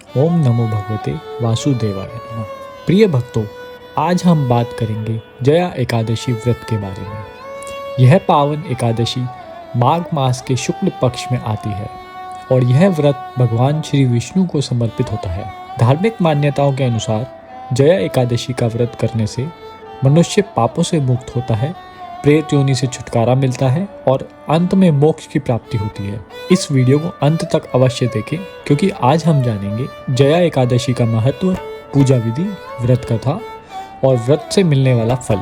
ओम नमो भगवते वासुदेवाय नमः। प्रिय भक्तों, आज हम बात करेंगे जया एकादशी व्रत के बारे में। यह पावन एकादशी माघ मास के शुक्ल पक्ष में आती है और यह व्रत भगवान श्री विष्णु को समर्पित होता है। धार्मिक मान्यताओं के अनुसार जया एकादशी का व्रत करने से मनुष्य पापों से मुक्त होता है, प्रेत योनि से छुटकारा मिलता है और अंत में मोक्ष की प्राप्ति होती है। इस वीडियो को अंत तक अवश्य देखें, क्योंकि आज हम जानेंगे जया एकादशी का महत्व, पूजा विधि, व्रत कथा और व्रत से मिलने वाला फल।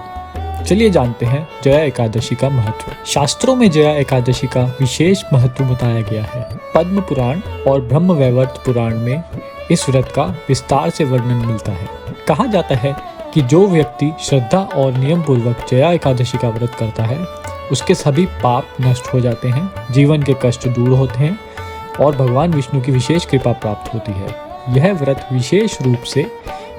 चलिए जानते हैं जया एकादशी का महत्व। शास्त्रों में जया एकादशी का विशेष महत्व बताया गया है। पद्म पुराण और ब्रह्म वैवर्त पुराण में इस व्रत का विस्तार से वर्णन मिलता है। कहा जाता है कि जो व्यक्ति श्रद्धा और नियम पूर्वक जया एकादशी का व्रत करता है, उसके सभी पाप नष्ट हो जाते हैं, जीवन के कष्ट दूर होते हैं और भगवान विष्णु की विशेष कृपा प्राप्त होती है। यह व्रत विशेष रूप से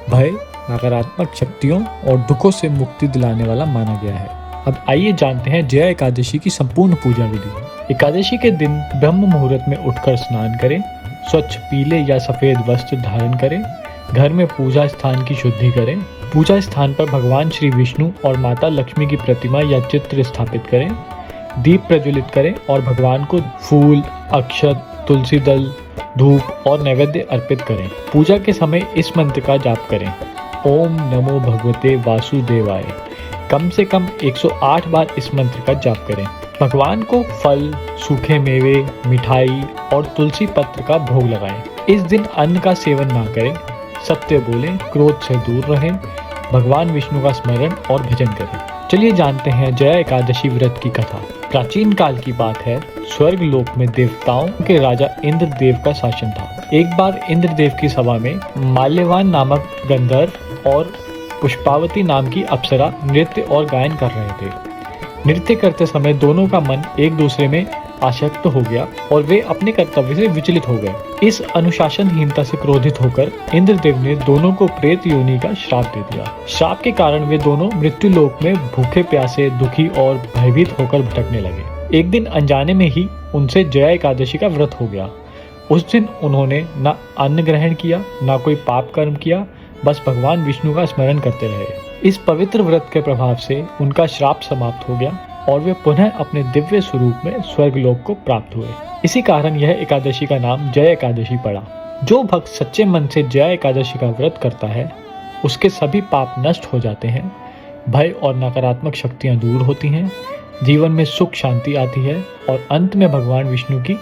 भय, नकारात्मक शक्तियों और दुखों से मुक्ति दिलाने वाला माना गया है। अब आइए जानते हैं जया एकादशी की संपूर्ण पूजा विधि। एकादशी के दिन ब्रह्म मुहूर्त में उठकर स्नान करें, स्वच्छ पीले या सफेद वस्त्र धारण करें, घर में पूजा स्थान की शुद्धि करें, पूजा स्थान पर भगवान श्री विष्णु और माता लक्ष्मी की प्रतिमा या चित्र स्थापित करें, दीप प्रज्वलित करें और भगवान को फूल, अक्षत, तुलसी दल, धूप और नैवेद्य अर्पित करें। पूजा के समय इस मंत्र का जाप करें, ओम नमो भगवते वासुदेवाय। कम से कम 108 बार इस मंत्र का जाप करें। भगवान को फल, सूखे मेवे, मिठाई और तुलसी पत्र का भोग लगाएं। इस दिन अन्न का सेवन ना करें, सत्य बोलें, क्रोध से दूर रहें, भगवान विष्णु का स्मरण और भजन करें। चलिए जानते हैं जया एकादशी व्रत की कथा। प्राचीन काल की बात है, स्वर्ग लोक में देवताओं के राजा इंद्रदेव का शासन था। एक बार इंद्रदेव की सभा में माल्यवान नामक गंधर्व और पुष्पावती नाम की अप्सरा नृत्य और गायन कर रहे थे। नृत्य करते समय दोनों का मन एक दूसरे में आसक्त हो गया और वे अपने कर्तव्य से विचलित हो गए। इस अनुशासनहीनता से क्रोधित होकर इंद्रदेव ने दोनों को प्रेत योनि का श्राप दे दिया। श्राप के कारण वे दोनों मृत्यु लोक में भूखे प्यासे, दुखी और भयभीत होकर भटकने लगे। एक दिन अनजाने में ही उनसे जया एकादशी का व्रत हो गया। उस दिन उन्होंने न अन्न ग्रहण किया, न कोई पाप कर्म किया, बस भगवान विष्णु का स्मरण करते रहे। इस पवित्र व्रत के प्रभाव से उनका श्राप समाप्त हो गया और वे पुनः अपने दिव्य स्वरूप में स्वर्गलोक को प्राप्त हुए। इसी कारण यह एकादशी का नाम जया एकादशी पड़ा। जो भक्त सच्चे मन से जया एकादशी का व्रत करता है, उसके सभी पाप नष्ट हो जाते हैं, भय और नकारात्मक शक्तियां दूर होती हैं, जीवन में सुख शांति आती है और अंत में भगवान विष्णु की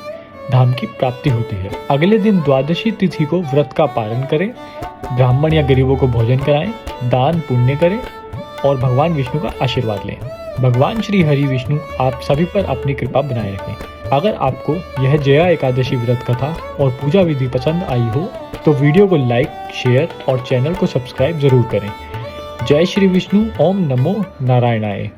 धाम की प्राप्ति होती है। अगले दिन द्वादशी तिथि को व्रत का पालन करें, ब्राह्मण या गरीबों को भोजन कराएं, दान पुण्य करें और भगवान विष्णु का आशीर्वाद लें। भगवान श्री हरि विष्णु आप सभी पर अपनी कृपा बनाए रखें। अगर आपको यह जया एकादशी व्रत कथा और पूजा विधि पसंद आई हो तो वीडियो को लाइक, शेयर और चैनल को सब्सक्राइब जरूर करें। जय श्री विष्णु। ओम नमो नारायणाय।